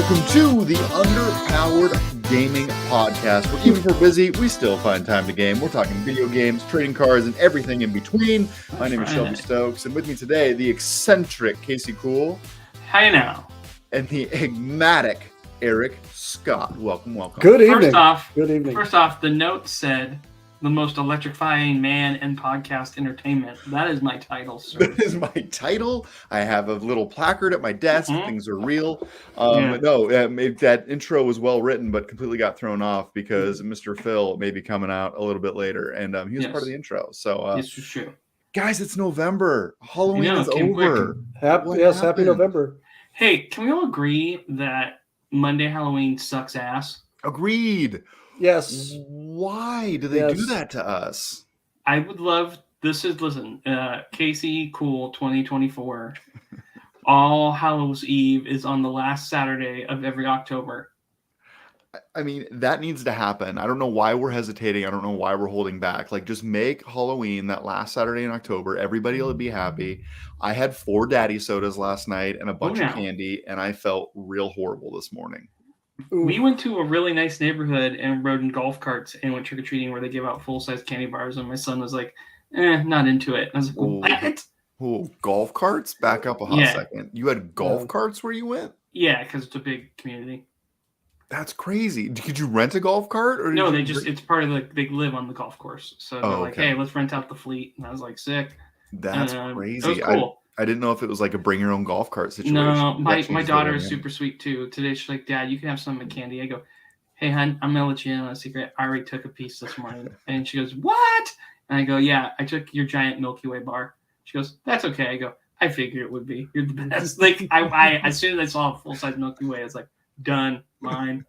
welcome to the Underpowered Gaming Podcast, where even if we're busy, we still find time to game. We're talking video games, trading cards, and everything in between. My name is Shelby Stokes, and with me today, the eccentric Casey Cool. Hi now. And the enigmatic Eric Scott. Welcome. Good evening. First off, the note said the most electrifying man in podcast entertainment. That is my title, sir. That is my title. I have a little placard at my desk. Things are real. That intro was well written, but completely got thrown off because Mr. Phil may be coming out a little bit later, and he was part of the intro. So, this is true. Guys, it's November. Halloween is over. Happy November. Hey, can we all agree that Monday Halloween sucks ass? Agreed. Yes. Why do they do that to us? I would love Casey Cool 2024. All Hallows Eve is on the last Saturday of every October. I mean, that needs to happen. I don't know why we're hesitating. I don't know why we're holding back. Like, just make Halloween that last Saturday in October. Everybody will be happy. I had 4 daddy sodas last night and a bunch of candy, and I felt real horrible this morning. We went to a really nice neighborhood and rode in golf carts and went trick-or-treating where they give out full-size candy bars, and my son was like, not into it. I was like, what? Oh, golf carts? Back up a hot second. You had golf carts where you went? Yeah, because it's a big community. That's crazy. Did you rent a golf cart? Or no, it's part of they live on the golf course. So they're like, hey, let's rent out the fleet. And I was like, sick. That's crazy. It was cool. I didn't know if it was like a bring your own golf cart situation. No, my daughter is super sweet too. Today she's like, Dad, you can have some of my candy. I go, hey, hon, I'm going to let you in on a secret. I already took a piece this morning. And she goes, what? And I go, yeah, I took your giant Milky Way bar. She goes, that's okay. I go, I figured it would be. You're the best. Like, I as soon as I saw a full-size Milky Way, I was like, done, mine.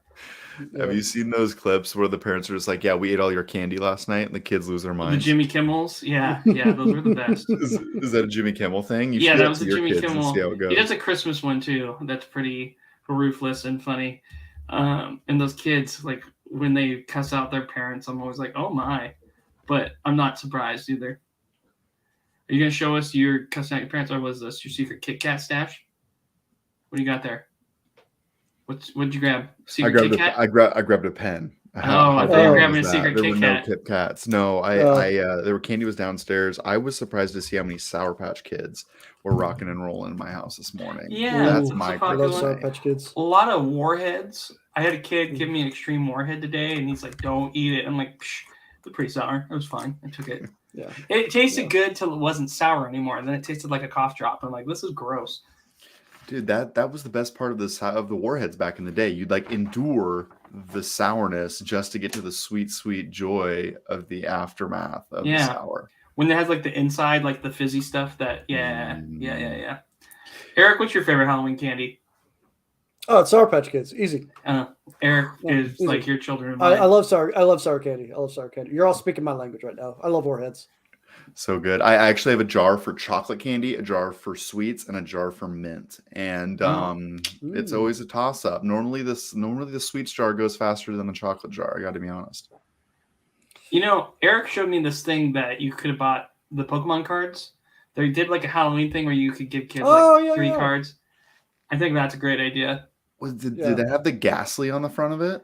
Have you seen those clips where the parents are just like, yeah, we ate all your candy last night, and the kids lose their minds? The Jimmy Kimmels? Yeah, those were the best. Is that a Jimmy Kimmel thing? That was a Jimmy Kimmel. He does a Christmas one, too. That's pretty ruthless and funny. And those kids, like, when they cuss out their parents, I'm always like, oh, my. But I'm not surprised, either. Are you going to show us your cussing out your parents, or was this your secret Kit Kat stash? What do you got there? What'd you grab? Secret Kit Kat? I grabbed a pen. I thought you were grabbing a secret Kit Kat. There were no Kit Kats. No, there were candy was downstairs. I was surprised to see how many Sour Patch Kids were rocking and rolling in my house this morning. Yeah, that's my Sour Patch Kids. A lot of Warheads. I had a kid give me an extreme Warhead today, and he's like, "Don't eat it." I'm like, "It's pretty sour." It was fine. I took it. Yeah, it tasted good till it wasn't sour anymore. And then it tasted like a cough drop. I'm like, "This is gross." Dude, that was the best part of the Warheads back in the day. You'd like endure the sourness just to get to the sweet, sweet joy of the aftermath of the sour. When it has like the inside, like the fizzy stuff that, Eric, what's your favorite Halloween candy? Oh, it's Sour Patch Kids. Easy. Eric is easy. Like your children. I love sour candy. You're all speaking my language right now. I love Warheads. So good. I actually have a jar for chocolate candy, a jar for sweets, and a jar for mint. And it's always a toss-up. Normally the sweets jar goes faster than the chocolate jar. I got to be honest. You know, Eric showed me this thing that you could have bought the Pokemon cards. They did like a Halloween thing where you could give kids 3 cards. I think that's a great idea. Did they have the Ghastly on the front of it?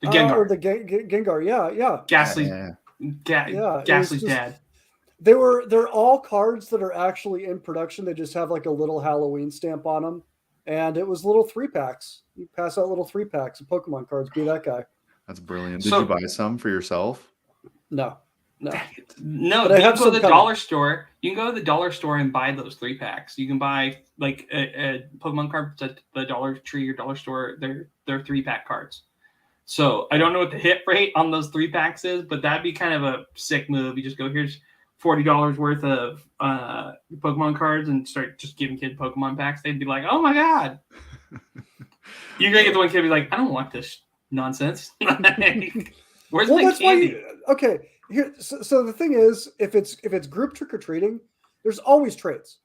The Gengar. The Gengar, yeah. Ghastly. Ghastly's dad. They're all cards that are actually in production. They just have like a little Halloween stamp on them, and it was little 3-packs. You pass out little 3-packs of Pokemon cards. Be that guy. That's brilliant. Did you buy some for yourself? No. But you can go to the dollar store. You can go to the dollar store and buy those 3-packs. You can buy like a Pokemon card at the Dollar Tree or dollar store. They're 3-pack cards. So I don't know what the hit rate on those 3-packs is, but that'd be kind of a sick move. You just go, here's $40 worth of Pokemon cards and start just giving kids Pokemon packs. They'd be like, oh my God. You're going to get the one kid be like, I don't want this nonsense. Where's my candy? Here. So the thing is, if it's group trick-or-treating, there's always trades.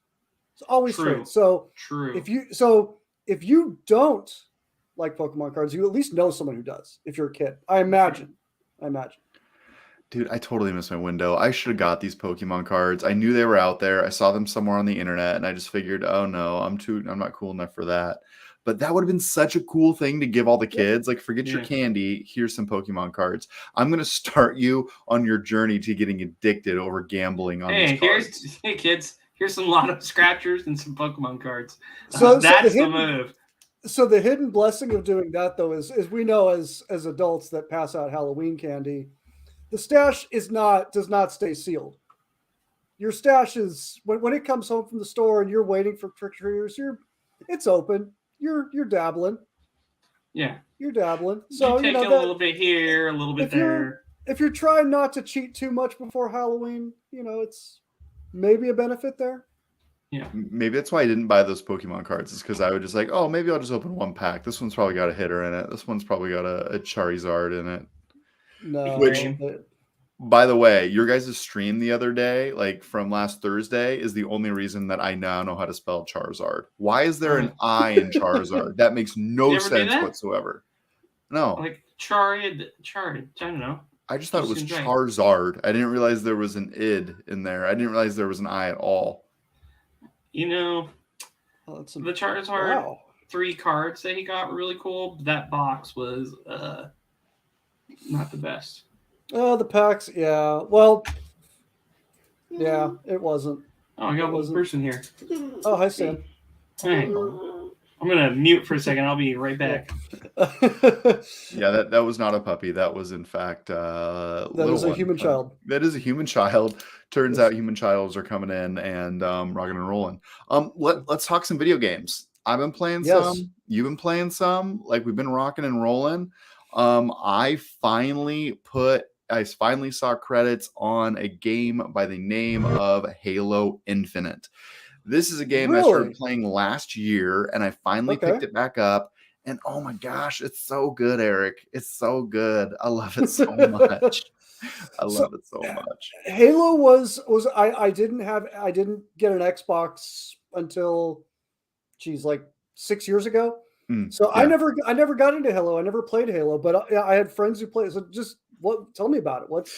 It's always trades. So true. If you don't like Pokemon cards, you at least know someone who does. If you're a kid, I imagine. Dude, I totally missed my window. I should have got these Pokemon cards. I knew they were out there. I saw them somewhere on the internet, and I just figured, oh no, I'm not cool enough for that. But that would have been such a cool thing to give all the kids. Like, forget your candy. Here's some Pokemon cards. I'm going to start you on your journey to getting addicted over gambling on these cards. Hey, kids, here's some lotto scratchers and some Pokemon cards. So that's the move. So the hidden blessing of doing that, though, is we know as adults that pass out Halloween candy, the stash does not stay sealed. Your stash is when it comes home from the store and you're waiting for trick or treaters, it's open. You're dabbling. Yeah, you're dabbling. So you take a little bit here, a little bit there. If you're trying not to cheat too much before Halloween, it's maybe a benefit there. Yeah, maybe that's why I didn't buy those Pokemon cards. Is because I would just like, oh, maybe I'll just open one pack. This one's probably got a hitter in it. This one's probably got a Charizard in it. No. Which, by the way, your guys' stream the other day, like from last Thursday, is the only reason that I now know how to spell Charizard. Why is there an I in Charizard? That makes no sense whatsoever. No. Like Charizard. I don't know. I just thought it was Charizard. I didn't realize there was an id in there. I didn't realize there was an I at all. The Charizard 3 cards that he got were really cool. That box was not the best. Oh, the packs, yeah. Well, yeah, it wasn't. Oh, I got one person here. Oh, hi, Sam. Hey. I'm going to mute for a second. I'll be right back. Yeah, that was not a puppy. That was, in fact, that is a human child. That is a human child. Turns out human childs are coming in and rocking and rolling. Let's talk some video games. I've been playing some. You've been playing some. Like, we've been rocking and rolling. I finally saw credits on a game by the name of Halo Infinite. This is a game I started playing last year, and I finally picked it back up. And oh my gosh, it's so good, Eric. It's so good. I love it so much. I love it so much. Halo was I didn't get an Xbox until like 6 years ago. So yeah. I never got into Halo. I never played Halo, but I had friends who played. So tell me about it.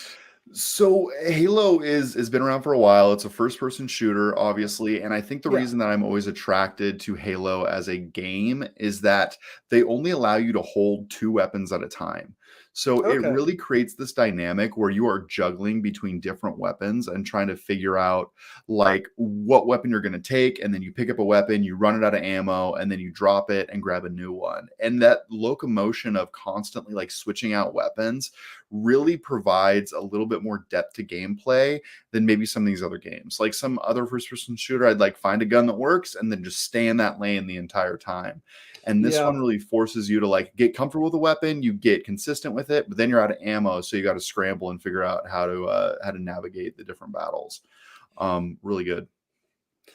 So Halo has been around for a while. It's a first-person shooter, obviously, and I think the reason that I'm always attracted to Halo as a game is that they only allow you to hold 2 weapons at a time. So it really creates this dynamic where you are juggling between different weapons and trying to figure out like what weapon you're going to take. And then you pick up a weapon, you run it out of ammo, and then you drop it and grab a new one. And that locomotion of constantly like switching out weapons really provides a little bit more depth to gameplay than maybe some of these other games. Like some other first-person shooter, I'd like find a gun that works and then just stay in that lane the entire time. And this one really forces you to like get comfortable with the weapon, you get consistent with it, but then you're out of ammo, so you got to scramble and figure out how to navigate the different battles. Really good.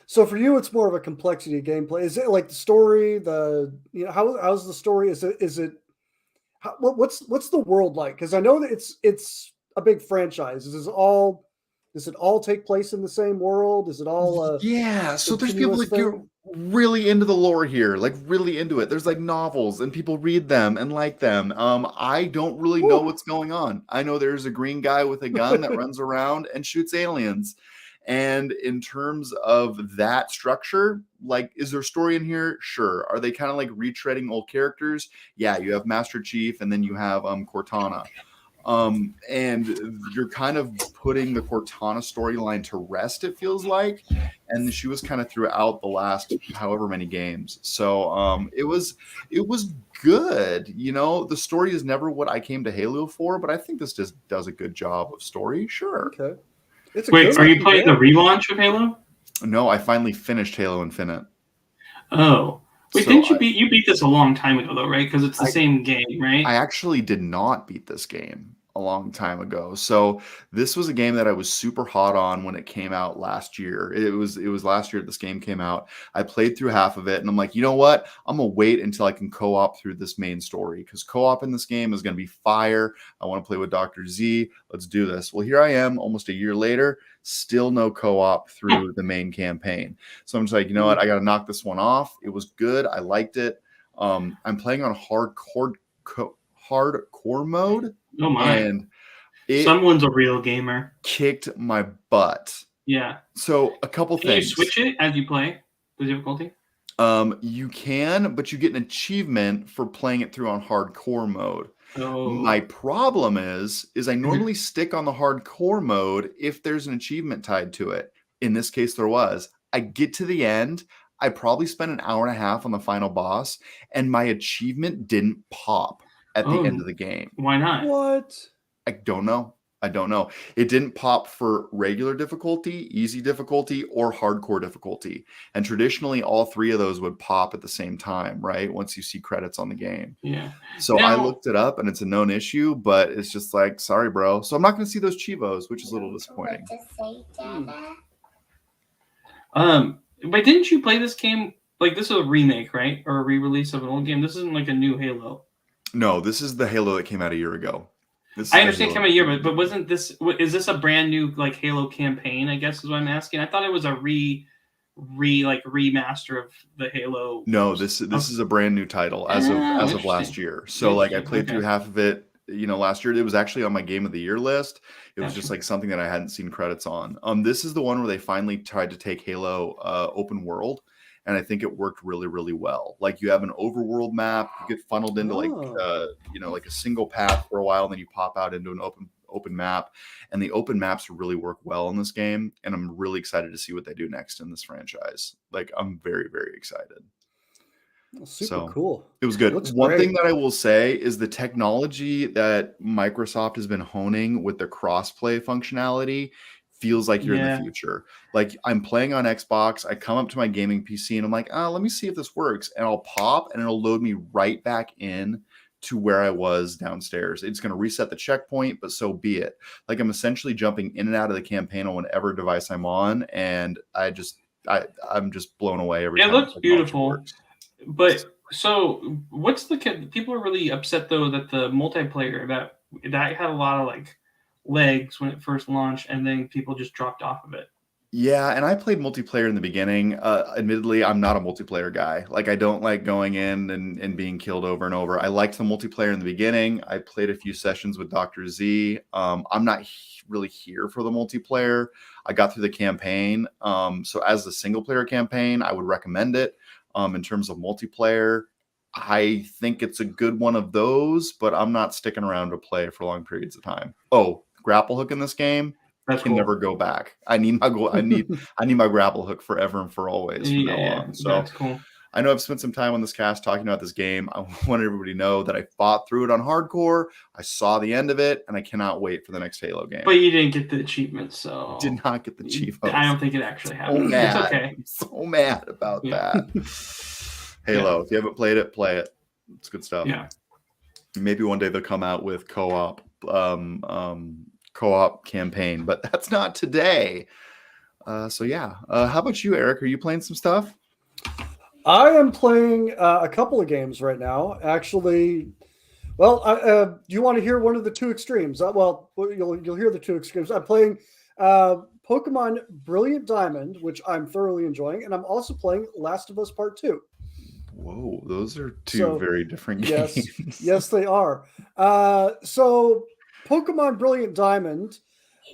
So for you, it's more of a complexity of gameplay. Is it like the story? How's the story? Is it what's the world like? Because I know that it's a big franchise. Does it all take place in the same world? Is it all so there's people like you're really into the lore here, like really into it. There's like novels and people read them and like them. I don't really know what's going on. I know there's a green guy with a gun that runs around and shoots aliens. And in terms of that structure, like, is there a story in here? Sure. Are they kind of like retreading old characters? Yeah, you have Master Chief and then you have Cortana. And you're kind of putting the Cortana storyline to rest, it feels like. And she was kind of throughout the last however many games. So it was good. The story is never what I came to Halo for, but I think this just does a good job of story. Sure. Okay. Wait, are you playing the relaunch of Halo? No, I finally finished Halo Infinite. Oh. Wait, didn't you beat this a long time ago though, right? Because it's the same game, right? I actually did not beat this game a long time ago. So this was a game that I was super hot on when it came out last year. It was last year this game came out. I played through half of it and I'm like, you know what? I'm gonna wait until I can co-op through this main story because co-op in this game is gonna be fire. I want to play with Dr. Z. Let's do this. Well, here I am almost a year later, still no co-op through the main campaign. So I'm just like, you know what? I gotta knock this one off. It was good. I liked it. I'm playing on hardcore mode. Oh my! And someone's a real gamer. Kicked my butt. Yeah. So a couple things. Can you switch it as you play the difficulty? You can, but you get an achievement for playing it through on hardcore mode. My problem is I normally stick on the hardcore mode if there's an achievement tied to it. In this case, there was. I get to the end. I probably spent an hour and a half on the final boss, and my achievement didn't pop at the end of the game. Why not? What? I don't know. It didn't pop for regular difficulty, easy difficulty, or hardcore difficulty. And traditionally, all three of those would pop at the same time, right? Once you see credits on the game. Yeah. So I looked it up, and it's a known issue, but it's just like, sorry, bro. So I'm not going to see those Chivos, which is a little disappointing. But didn't you play this game? Like, this is a remake, right? Or a re-release of an old game? This isn't like a new Halo. No, this is the Halo that came out a year ago. I understand coming a year, but wasn't this? Is this a brand new like Halo campaign? I guess is what I'm asking. I thought it was a remaster of the Halo. No, this is a brand new title as of last year. So like I played through half of it, last year. It was actually on my Game of the Year list. It was just like something that I hadn't seen credits on. This is the one where they finally tried to take Halo open world. And I think it worked really, really well. Like you have an overworld map, you get funneled into like a single path for a while, and then you pop out into an open map. And the open maps really work well in this game. And I'm really excited to see what they do next in this franchise. Like I'm very, very excited. Super cool. It was good. One thing that I will say is the technology that Microsoft has been honing with the crossplay functionality feels like you're in the future. Like I'm playing on Xbox, I come up to my gaming PC and I'm like, let me see if this works. And I'll pop and it'll load me right back in to where I was downstairs. It's going to reset the checkpoint, but so be it. Like I'm essentially jumping in and out of the campaign on whatever device I'm on. And I'm just blown away every time. It looks beautiful. But so what's people are really upset though that the multiplayer that had a lot of like legs when it first launched, and then people just dropped off of it. Yeah, and I played multiplayer in the beginning. Admittedly, I'm not a multiplayer guy. Like I don't like going in and being killed over and over. I liked the multiplayer in the beginning. I played a few sessions with Dr. Z. I'm not really here for the multiplayer. I got through the campaign. So as the single player campaign, I would recommend it. In terms of multiplayer, I think it's a good one of those, but I'm not sticking around to play for long periods of time. Oh, grapple hook in this game never go back. I need my grapple hook forever and for always from now on. So that's cool. I know I've spent some time on this cast talking about this game. I want everybody to know that I fought through it on hardcore. I saw the end of it, and I cannot wait for the next Halo game. But you didn't get the achievement, so did not get the achievement. I don't think it actually happened. It's okay. I'm so mad about that. Halo, if you haven't played it, play it. It's good stuff. Yeah. Maybe one day they'll come out with co-op campaign, but that's not today. So yeah. How about you, Eric? Are you playing some stuff? I am playing a couple of games right now. Actually, well, do you want to hear one of the two extremes? Well, you'll hear the two extremes. I'm playing Pokemon Brilliant Diamond, which I'm thoroughly enjoying, and I'm also playing Last of Us Part 2. Whoa, those are two very different games. Yes, they are. So Pokemon Brilliant Diamond,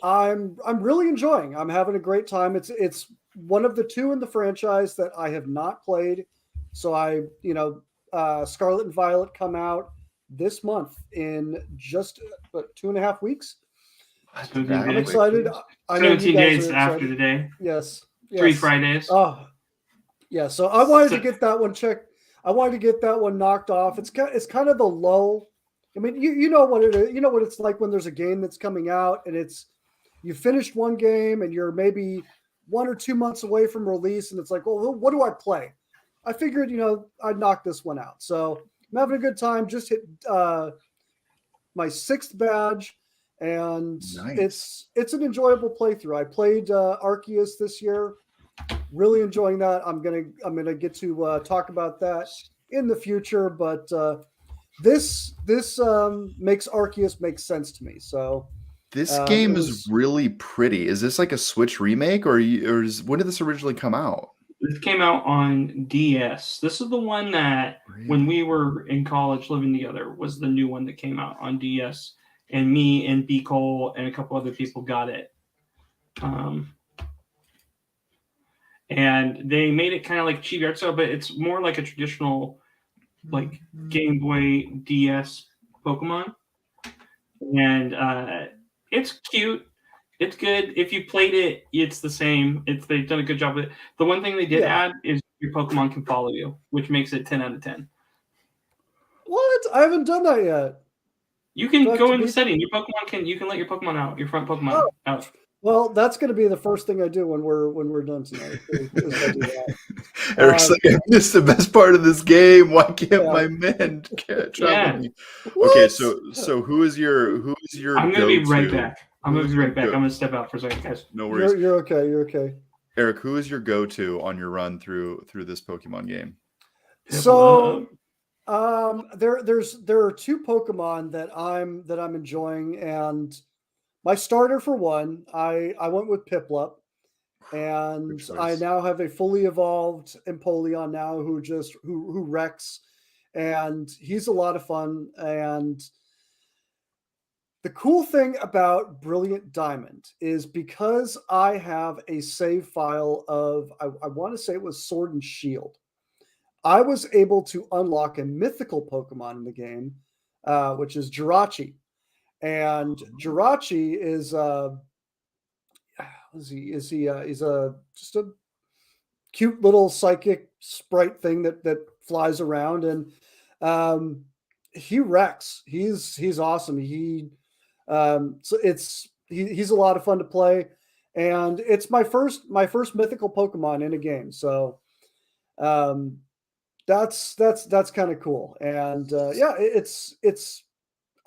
I'm really enjoying. I'm having a great time. It's one of the two in the franchise that I have not played. So Scarlet and Violet come out this month in just 2.5 weeks. I'm excited. 17 days after today. Yes. 3 Fridays. Oh, yeah. So I wanted to get that one checked. I wanted to get that one knocked off. It's kind of the lull. I mean, you know what it is. You know what it's like when there's a game that's coming out and you finished one game and you're maybe 1 or 2 months away from release, and it's like, well, what do I play? I figured, I'd knock this one out. So I'm having a good time. Just hit my 6th badge, and nice. It's an enjoyable playthrough. I played Arceus this year. Really enjoying that. I'm gonna get to talk about that in the future, but this makes Arceus make sense to me. So this game is really pretty. Is this like a Switch remake, or when did this originally come out? This came out on DS. This is the one that when we were in college living together was the new one that came out on DS, and me and B. Cole and a couple other people got it. and they made it kind of like chibi art style, but it's more like a traditional like Game Boy DS Pokemon, and it's cute. It's good. If you played it, it's the same. They've done a good job with it. The one thing they did add is your Pokemon can follow you, which makes it 10 out of 10. What? I haven't done that yet. You can go in the setting. Your Pokemon you can let your Pokemon out, your front Pokemon out. Well, that's going to be the first thing I do when we're done tonight. Is I do that. Eric's like, I missed the best part of this game. Why can't my men catch up with me? Okay, so who is your I'm gonna be right back. I'm gonna step out for a second, guys. No worries. You're okay. You're okay. Eric, who is your go-to on your run through this Pokemon game? So there are two Pokemon that I'm enjoying, and my starter for one, I went with Piplup, and I now have a fully evolved Empoleon now who wrecks, and he's a lot of fun. And the cool thing about Brilliant Diamond is because I have a save file of I want to say it was Sword and Shield, I was able to unlock a mythical Pokemon in the game, which is Jirachi. And Jirachi is he's just a cute little psychic sprite thing that flies around, and he wrecks. He's awesome. He's a lot of fun to play, and it's my first mythical Pokemon in a game. So that's kind of cool. And it's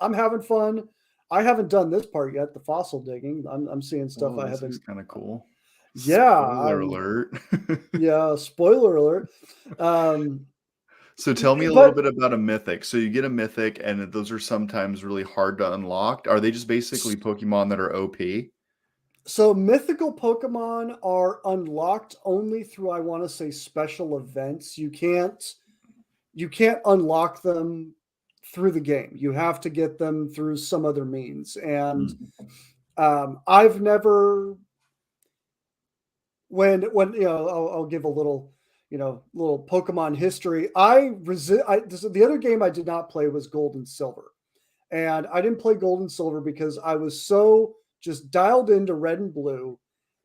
I'm having fun. I haven't done this part yet, the fossil digging. I'm seeing stuff I haven't. This is kind of cool. Yeah. Spoiler alert. Yeah, spoiler alert. So tell me a little bit about a mythic. So you get a mythic, and those are sometimes really hard to unlock. Are they just basically Pokemon that are OP? So mythical Pokemon are unlocked only through, I want to say, special events. You can't unlock them through the game. You have to get them through some other means. And I've never, when I'll give a little Pokemon history. The other game I did not play was Gold and Silver, and I didn't play Gold and Silver because I was so just dialed into Red and Blue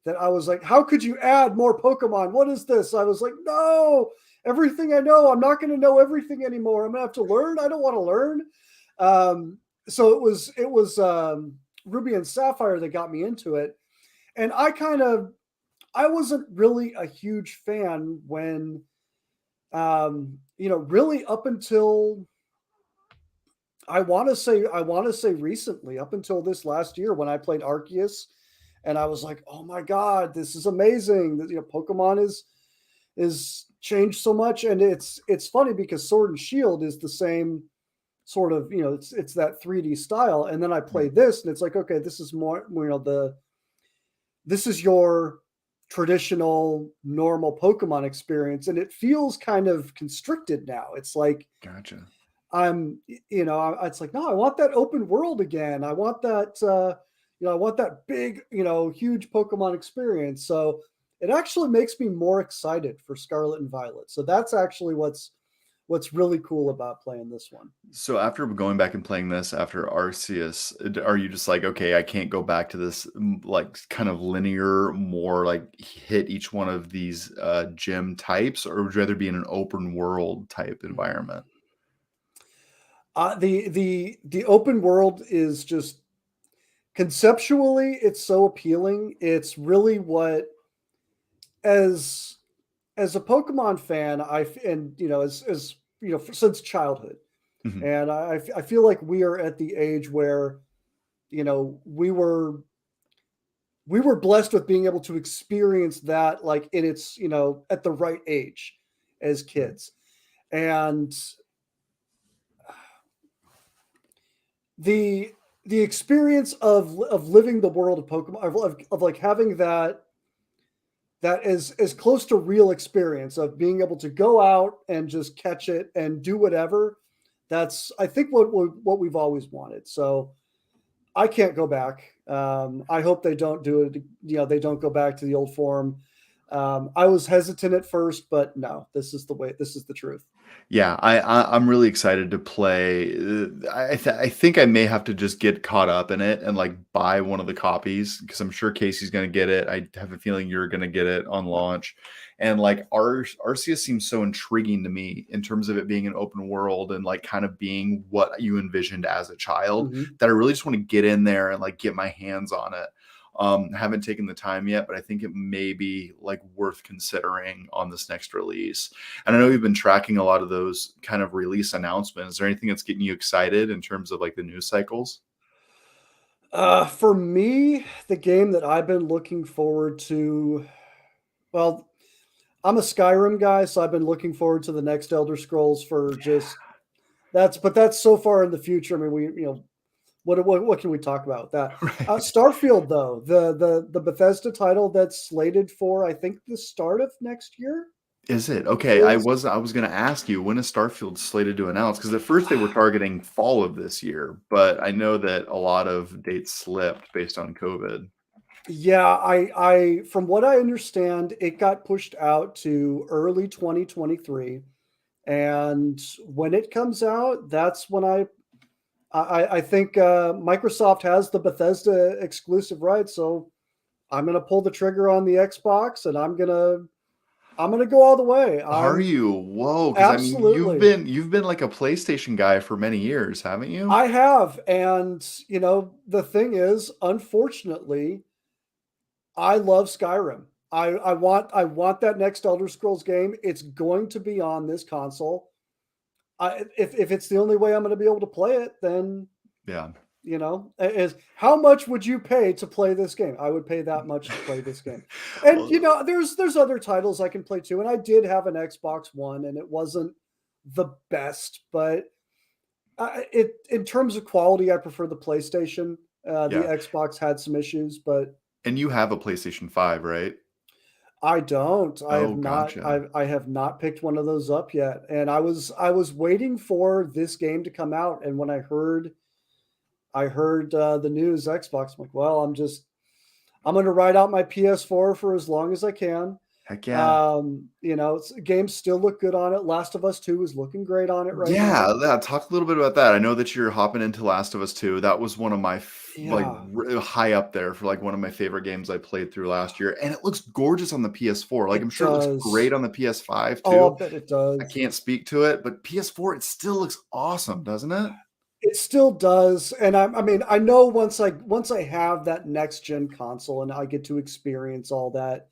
that I was like, how could you add more Pokemon? What is this? I was like, no, everything I know, I'm not going to know everything anymore. I'm going to have to learn. I don't want to learn. So it was Ruby and Sapphire that got me into it. And I wasn't really a huge fan when, really up until I want to say recently, up until this last year when I played Arceus, and I was like, oh my God, this is amazing. Pokemon is changed so much. And it's funny because Sword and Shield is the same sort of, it's that 3D style. And then I played this, and it's like, okay, this is more, this is your traditional normal Pokemon experience, and it feels kind of constricted now. It's like, gotcha. It's like, no, I want that open world again. I want that, I want that big, huge Pokemon experience. So it actually makes me more excited for Scarlet and Violet. So that's actually what's really cool about playing this one. So after going back and playing this after Arceus, are you just like, okay, I can't go back to this like kind of linear, more like hit each one of these gym types, or would you rather be in an open world type environment? The open world is just conceptually, it's so appealing. It's really what, as a Pokemon fan, since childhood, and I feel like we are at the age where, we were blessed with being able to experience that, like in its, at the right age as kids. And the experience of living the world of Pokemon, of like having that is as close to real experience of being able to go out and just catch it and do whatever. That's, I think, what we've always wanted. So I can't go back. I hope they don't do it. They don't go back to the old form. I was hesitant at first, but no, this is the way. This is the truth. Yeah, I'm really excited to play. I think I may have to just get caught up in it and like buy one of the copies because I'm sure Casey's gonna get it. I have a feeling you're gonna get it on launch, and like Arceus seems so intriguing to me in terms of it being an open world and like kind of being what you envisioned as a child. That I really just want to get in there and like get my hands on it. Haven't taken the time yet, but I think it may be like worth considering on this next release. And I know you've been tracking a lot of those kind of release announcements. Is there anything that's getting you excited in terms of like the news cycles? For me, the game that I've been looking forward to, well, I'm a Skyrim guy, so I've been looking forward to the next Elder Scrolls for just but that's so far in the future. I mean, what can we talk about with that? Right. Starfield, though, the Bethesda title that's slated for, I think, the start of next year. Is it? Okay, I was gonna ask you, when is Starfield slated to announce? Because at first they were targeting fall of this year, but I know that a lot of dates slipped based on COVID. Yeah, I from what I understand, it got pushed out to early 2023. And when it comes out, that's when I think Microsoft has the Bethesda exclusive rights, so I'm gonna pull the trigger on the Xbox, and I'm gonna go all the way. Are you? Whoa, because I mean, Absolutely. you've been like a PlayStation guy for many years, haven't you? I have, and the thing is, unfortunately, I love Skyrim. I want that next Elder Scrolls game. It's going to be on this console. If it's the only way I'm going to be able to play it, then Yeah. is how much would you pay to play this game? I would pay that much to play this game. And Well, there's other titles I can play too. And I did have an Xbox One, and it wasn't the best, but it in terms of quality, I prefer the PlayStation. The yeah. Xbox had some issues, but And you have a PlayStation 5, right? I don't. I have Oh, not. gotcha. I have not picked one of those up yet, and I was waiting for this game to come out, and when I heard the news Xbox, I'm like, well, I'm going to ride out my PS4 for as long as I can. Heck yeah. Games still look good on it. Last of Us 2 is looking great on it right Yeah, now. yeah, talk a little bit about that. I know that you're hopping into Last of Us 2. That was one of my like Yeah, high up there for like one of my favorite games I played through last year, and it looks gorgeous on the PS4. Like I'm it sure it looks does. great on the PS5 Oh, too. I bet it I does. can't speak to it, but PS4 it still looks awesome, doesn't it? It still does, and I mean, I know once I have that next gen console and I get to experience all that,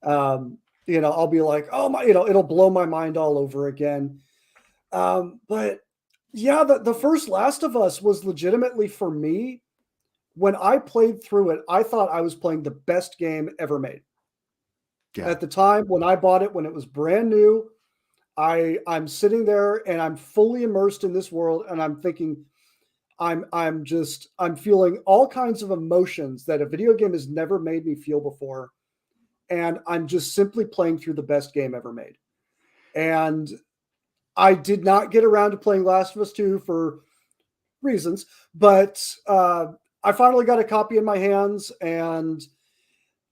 I'll be like, oh my, it'll blow my mind all over again. But yeah, the first Last of Us was legitimately for me. When I played through it, I thought I was playing the best game ever made. Yeah. At the time when I bought it, when it was brand new, I'm sitting there and I'm fully immersed in this world, and I'm thinking, I'm feeling all kinds of emotions that a video game has never made me feel before, and I'm just simply playing through the best game ever made. And I did not get around to playing Last of Us 2 for reasons, but I finally got a copy in my hands, and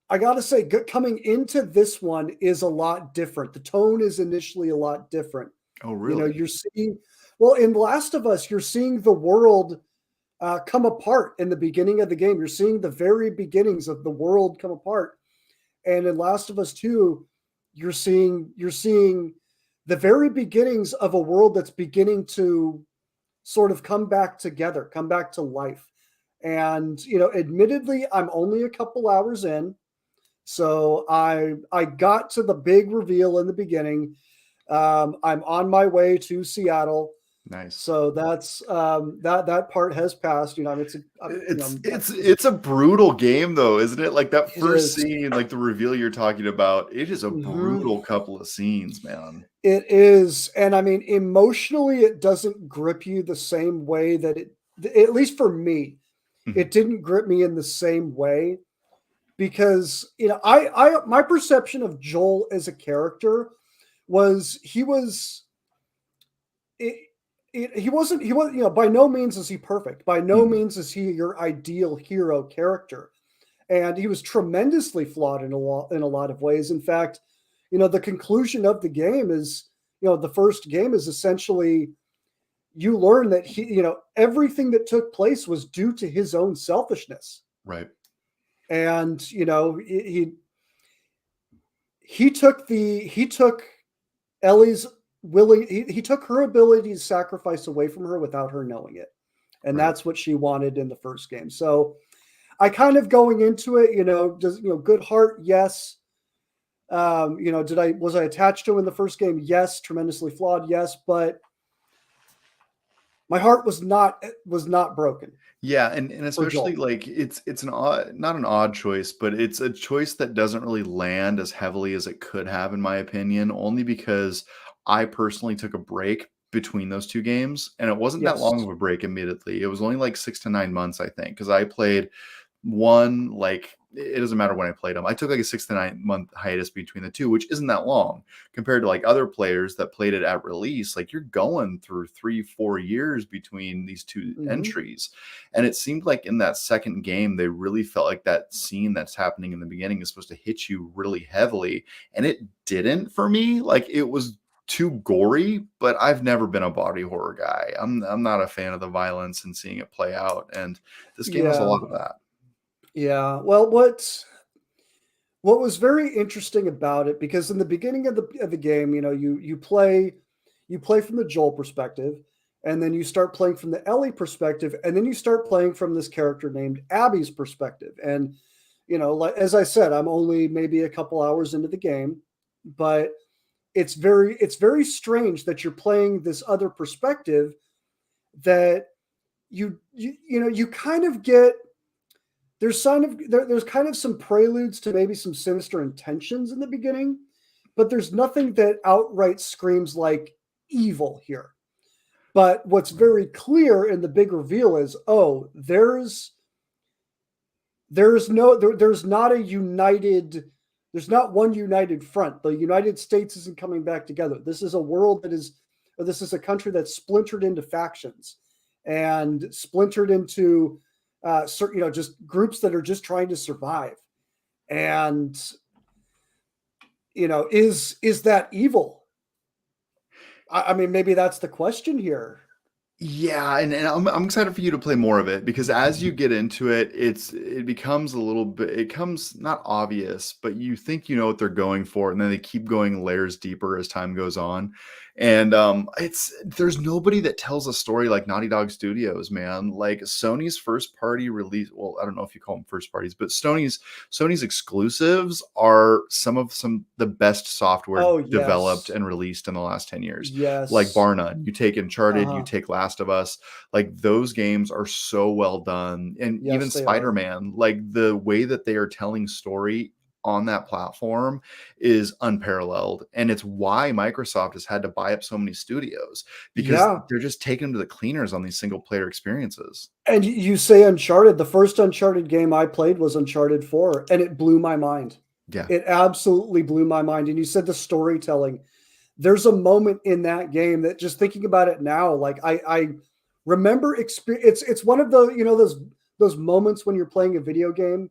I got to say, coming into this one is a lot different. The tone is initially a lot different. Oh, really? You're seeing, well, in Last of Us, you're seeing the world come apart in the beginning of the game. You're seeing the very beginnings of the world come apart. And in Last of Us 2, you're seeing the very beginnings of a world that's beginning to sort of come back together, come back to life. And admittedly, I'm only a couple hours in, so I got to the big reveal in the beginning. I'm on my way to Seattle, Nice. so that's that part has passed. I mean, It's a brutal game though, isn't it? Like that it first is. scene, like the reveal you're talking about, it is a Mhm. brutal couple of scenes, man. It is, and I mean, emotionally, it doesn't grip you the same way that at least for me, Mhm. it didn't grip me in the same way because I my perception of Joel as a character was it, he was by no means is he perfect. By no Mhm. means is he your ideal hero character. and he was tremendously flawed in a lot of ways. In fact, the conclusion of the game is, the first game is essentially you learn that everything that took place was due to his own selfishness. Right. And, he took Ellie's he took her ability to sacrifice away from her without her knowing it. And that's what she wanted in the first game. So I kind of going into it, good heart. Yes. Was I attached to him in the first game? Yes. Tremendously flawed. Yes. But my heart was not broken. Yeah, and especially like it's not an odd choice, but it's a choice that doesn't really land as heavily as it could have, in my opinion, only because I personally took a break between those two games, and it wasn't that long of a break admittedly. It was only like 6 to 9 months, I think, because I played one, like, it doesn't matter when I played them. I took like a 6 to 9 month hiatus between the two, which isn't that long compared to like other players that played it at release. Like, you're going through 3-4 years between these two entries. And it seemed like in that second game, they really felt like that scene that's happening in the beginning is supposed to hit you really heavily. And it didn't for me. Like, it was too gory, but I've never been a body horror guy. I'm not a fan of the violence and seeing it play out. And this game has a lot of that. Yeah. Well, what was very interesting about it, because in the beginning of the game, you play from the Joel perspective, and then you start playing from the Ellie perspective, and then you start playing from this character named Abby's perspective. And like, as I said, I'm only maybe a couple hours into the game, but it's very strange that you're playing this other perspective that you kind of get. There's kind of some preludes to maybe some sinister intentions in the beginning, but there's nothing that outright screams like evil here. But what's very clear in the big reveal is, there's not one united front. The United States isn't coming back together. This is a country that's splintered into factions and splintered into just groups that are just trying to survive. And, is that evil? I mean, maybe that's the question here. Yeah, and I'm excited for you to play more of it, because as you get into it, it becomes a little bit, it comes not obvious, but you think you know what they're going for, and then they keep going layers deeper as time goes on. And there's nobody that tells a story like Naughty Dog Studios, man. Like, Sony's first party release, well, I don't know if you call them first parties, but Sony's exclusives are some of the best software developed and released in the last 10 years. Yes. Like, bar none. You take Uncharted, you take Last of Us, like, those games are so well done. And even Spider-Man, like, the way that they are telling story on that platform is unparalleled. And it's why Microsoft has had to buy up so many studios, because they're just taking them to the cleaners on these single player experiences. And you say Uncharted, the first Uncharted game I played was Uncharted 4, and it blew my mind. Yeah. It absolutely blew my mind. And you said the storytelling. There's a moment in that game that, just thinking about it now, like, I remember it's one of the, those moments when you're playing a video game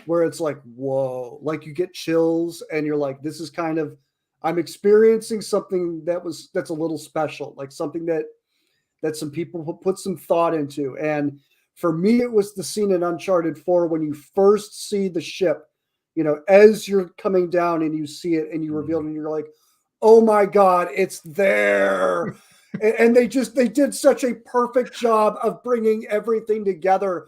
where it's like, whoa, like, you get chills and you're like, this is kind of, I'm experiencing something that's a little special, like something that some people put some thought into. And for me, it was the scene in Uncharted 4 when you first see the ship, as you're coming down and you see it and you reveal it and you're like, oh my God, it's there. and they did such a perfect job of bringing everything together.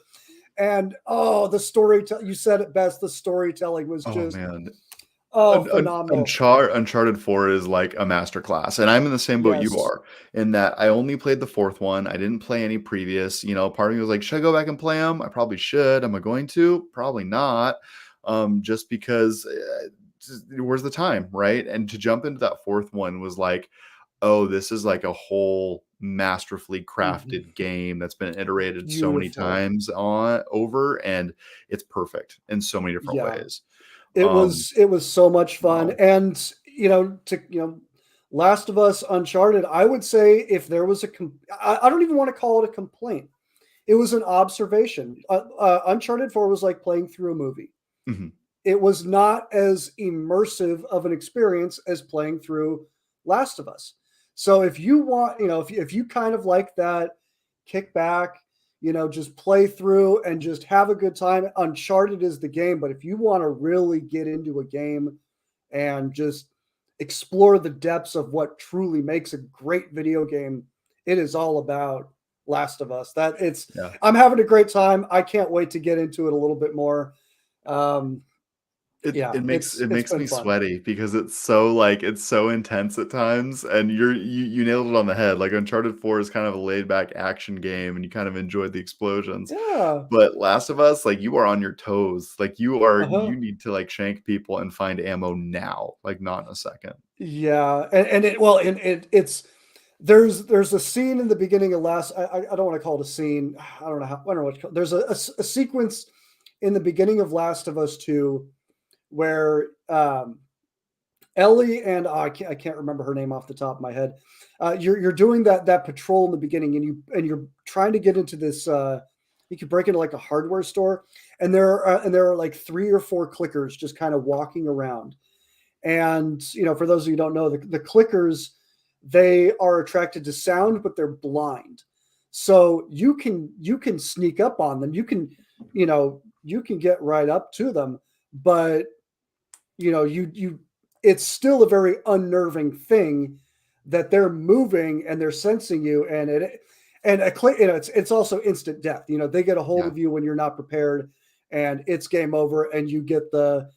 And the storytelling, you said it best, the storytelling was just phenomenal. Uncharted 4 is like a masterclass, and I'm in the same boat you are, in that I only played the fourth one. I didn't play any previous. Part of me was like, should I go back and play them? I probably should. Am I going to? Probably not. Just because where's the time, right? And to jump into that fourth one was like, oh, this is like a whole masterfully crafted game that's been iterated so many times over, and it's perfect in so many different ways. It was so much fun. Wow. And Last of Us, Uncharted, I would say, if there was I don't even want to call it a complaint. It was an observation. Uncharted 4 was like playing through a movie. Mm-hmm. It was not as immersive of an experience as playing through Last of Us. So if you want, if you kind of like that, kick back, just play through and just have a good time. Uncharted is the game, but if you want to really get into a game and just explore the depths of what truly makes a great video game, it is all about Last of Us. I'm having a great time. I can't wait to get into it a little bit more. It makes me fun. sweaty because it's so intense at times, and you nailed it on the head. Like Uncharted 4 is kind of a laid back action game, and you kind of enjoyed the explosions. Yeah. But Last of Us, like you are on your toes. Like you Uh-huh. need to like shank people and find ammo now, like not in a second. Yeah, it's there's a scene in the beginning of I don't want to call it a scene. I don't know what to call it. There's a sequence in the beginning of Last of Us 2 where Ellie and I can't remember her name off the top of my head. You're doing that patrol in the beginning, and you're trying to get into this. You could break into like a hardware store, and there are like 3 or 4 clickers just kind of walking around. And for those of you who don't know, the clickers, they are attracted to sound, but they're blind. So you can sneak up on them. You can get right up to them, but it's still a very unnerving thing that they're moving and they're sensing you, and it's also instant death. They get a hold of you when you're not prepared, and it's game over, and you get the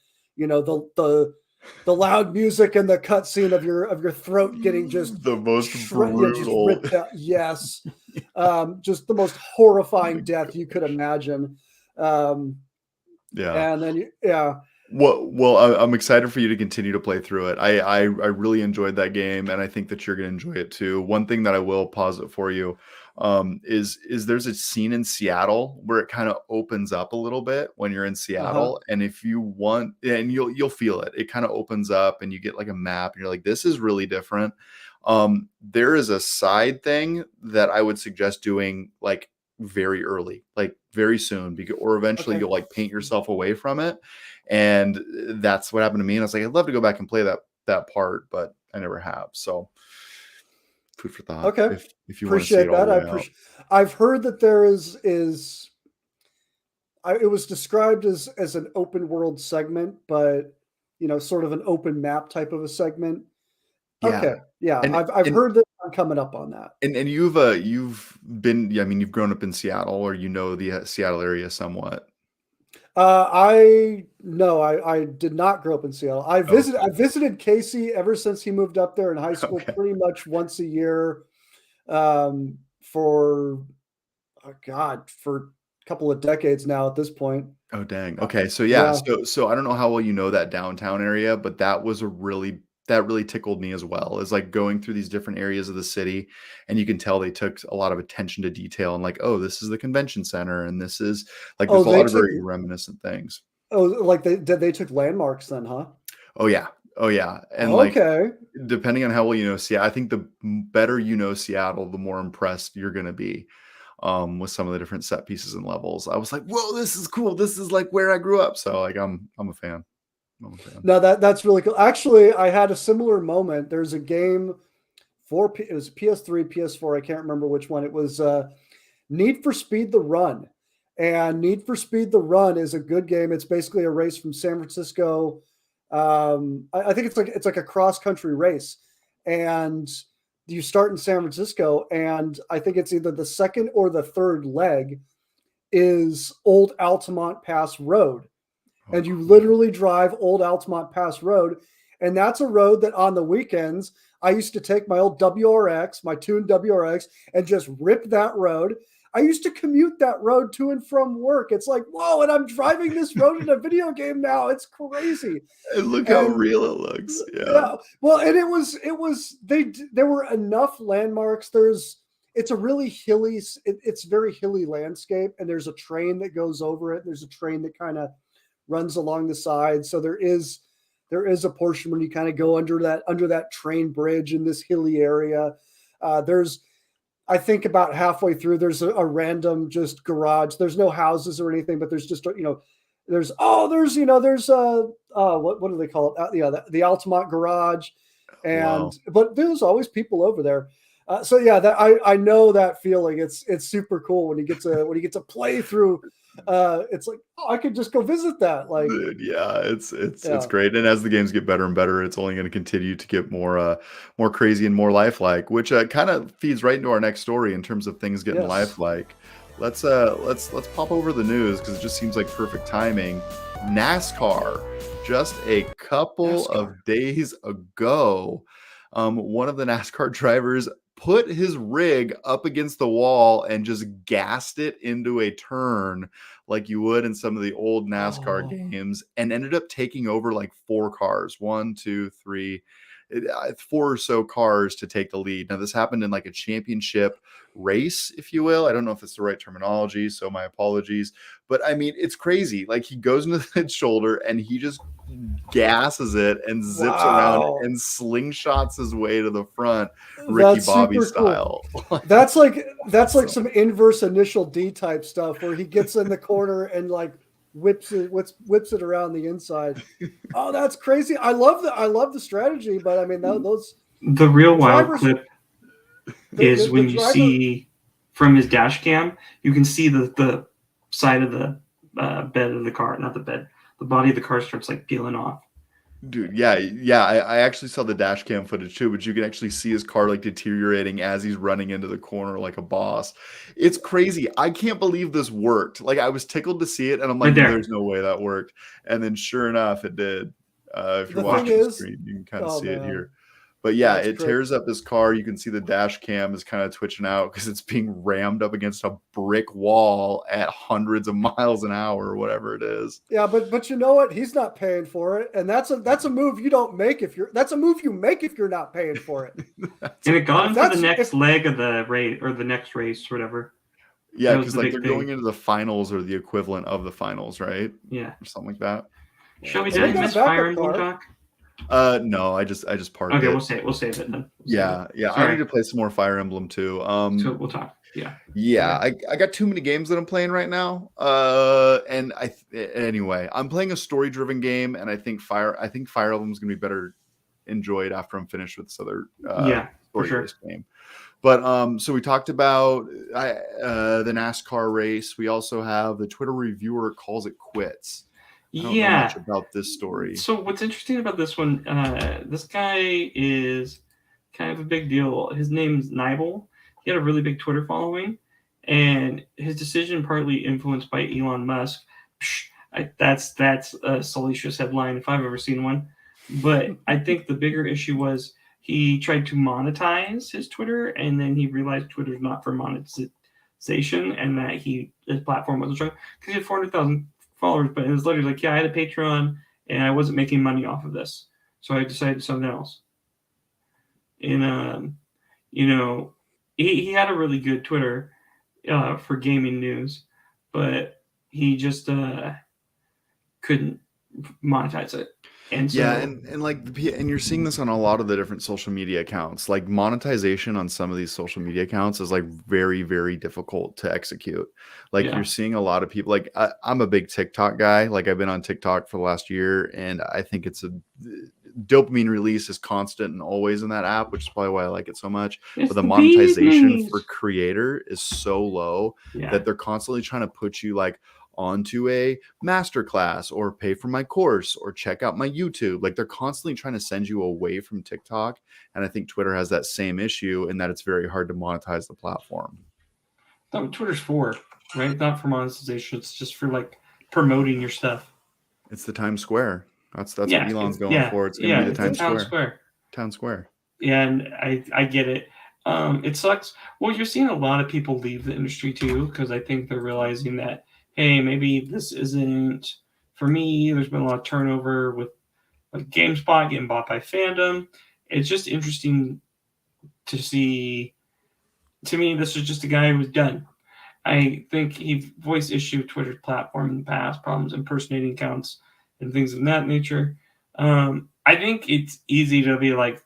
loud music and the cutscene of your throat getting just the most brutal, just ripped out. Yes, just the most horrifying death you could imagine. And then Well, I'm excited for you to continue to play through it. I really enjoyed that game, and I think that you're going to enjoy it too. One thing that I will posit for you is there's a scene in Seattle where it kind of opens up a little bit when you're in Seattle, and if you want, and you'll feel it. It kind of opens up, and you get like a map, and you're like, this is really different. There is a side thing that I would suggest doing like very early, like very soon, or eventually you'll like paint yourself away from it. And that's what happened to me. And I was like, I'd love to go back and play that part, but I never have. So food for thought. Okay. If you want to see it all the way out. I've heard that there it was described as an open world segment, but sort of an open map type of a segment. Yeah. Okay. Yeah. I've heard that I'm coming up on that. And you've been, you've grown up in Seattle, or the Seattle area somewhat. I did not grow up in Seattle. I visited Casey ever since he moved up there in high school, pretty much once a year, for a couple of decades now at this point. Oh, dang. Okay. So so I don't know how well you know that downtown area, but that really tickled me as well, is like going through these different areas of the city, and you can tell they took a lot of attention to detail, and like, oh, this is the convention center, and this is like, there's a lot of very reminiscent things. Oh, like they took landmarks then, huh? Oh yeah. And like, depending on how well you know Seattle, I think the better you know Seattle, the more impressed you're going to be with some of the different set pieces and levels. I was like, whoa, this is cool. This is like where I grew up. So like, I'm a fan. No, that's really cool. Actually, I had a similar moment. There's a game it was PS3, PS4. I can't remember which one. It was Need for Speed: The Run, and Need for Speed: The Run is a good game. It's basically a race from San Francisco. I think it's like a cross country race, and you start in San Francisco, and I think it's either the second or the third leg is Old Altamont Pass Road. And you literally drive Old Altamont Pass Road. And that's a road that on the weekends, I used to take my old WRX, my tuned WRX, and just rip that road. I used to commute that road to and from work. It's like, whoa, and I'm driving this road in a video game now. It's crazy. And look how real it looks. Yeah. Well, and there were enough landmarks. It's a really hilly, it's very hilly landscape, and there's a train that goes over it. There's a train that kind of runs along the side. So there is a portion when you kind of go under that train bridge in this hilly area. There's I think about halfway through, there's a random just garage. There's no houses or anything, but there's just there's what do they call it? The Altamont garage, Wow. but there's always people over there. So yeah, that I know that feeling. It's super cool when you get to play through. It's like, oh, I could just go visit that. Like, Dude, yeah, it's great. And as the games get better and better, it's only going to continue to get more crazy and more lifelike, which kind of feeds right into our next story in terms of things getting lifelike. Let's pop over the news because it just seems like perfect timing. NASCAR, just a couple of days ago, one of the NASCAR drivers put his rig up against the wall and just gassed it into a turn like you would in some of the old NASCAR games, and ended up taking over like 4 cars, 1, 2, 3, 4 or so cars to take the lead. Now this happened in like a championship race, if you will. I don't know if it's the right terminology, so my apologies. But I mean, it's crazy. Like he goes into the shoulder and he just gasses it and zips around and slingshots his way to the front, Ricky Bobby style. Cool. That's like some inverse initial D type stuff where he gets in the corner and like whips it around the inside. Oh, that's crazy. I love the strategy, but I mean the real wild clip is when you see from his dash cam, you can see the side of the bed of the car, not the bed, the body of the car starts like peeling off. Dude, yeah. I actually saw the dash cam footage too, but you can actually see his car like deteriorating as he's running into the corner like a boss. It's crazy. I can't believe this worked. Like I was tickled to see it, and I'm like, there's no way that worked. And then sure enough, it did. If you're watching the screen, you can kind of see it here. But yeah, it tears up his car. You can see the dash cam is kind of twitching out because it's being rammed up against a brick wall at hundreds of miles an hour or whatever it is. Yeah, but you know what? He's not paying for it, and that's a move you don't make that's a move you make if you're not paying for it. And it got into the next leg of the race or the next race, or whatever. Yeah, because like they're going into the finals or the equivalent of the finals, right? Yeah, or something like that. Shall we do this Fire Emblem talk? No, I just parked it. Okay, we'll save it then. Yeah. I need to play some more Fire Emblem too. So we'll talk. Yeah. I got too many games that I'm playing right now. And anyway, I'm playing a story-driven game, and I think Fire Emblem is gonna be better enjoyed after I'm finished with this other story-based game. But so we talked about the NASCAR race. We also have the Twitter reviewer calls it quits. I don't know much about this story. So what's interesting about this one, this guy is kind of a big deal. His name's Nibel. He had a really big Twitter following, and his decision partly influenced by Elon Musk. That's a salacious headline if I've ever seen one. But I think the bigger issue was he tried to monetize his Twitter, and then he realized Twitter's not for monetization, and that his platform wasn't strong because he had 400,000 followers, but it was literally like, I had a Patreon and I wasn't making money off of this, so I decided something else. And he had a really good Twitter for gaming news, but he just couldn't monetize it. And so, and you're seeing this on a lot of the different social media accounts. Like monetization on some of these social media accounts is like very, very difficult to execute. Like you're seeing a lot of people. Like I'm a big TikTok guy. Like I've been on TikTok for the last year, and I think it's a dopamine release is constant and always in that app, which is probably why I like it so much. But the monetization for creator is so low that they're constantly trying to put you like onto a masterclass or pay for my course or check out my YouTube. Like they're constantly trying to send you away from TikTok. And I think Twitter has that same issue in that it's very hard to monetize the platform. No, Twitter's for, right? Not for monetization. It's just for like promoting your stuff. It's the Times Square. That's what Elon's going for. It's going to be the Town Square. Yeah, and I get it. It sucks. Well, you're seeing a lot of people leave the industry too, because I think they're realizing that, hey, maybe this isn't for me. There's been a lot of turnover with like GameSpot getting bought by Fandom. It's just interesting to see. To me, this is just a guy who was done. I think he voiced issue with Twitter's platform in the past, problems impersonating accounts and things of that nature. I think it's easy to be like,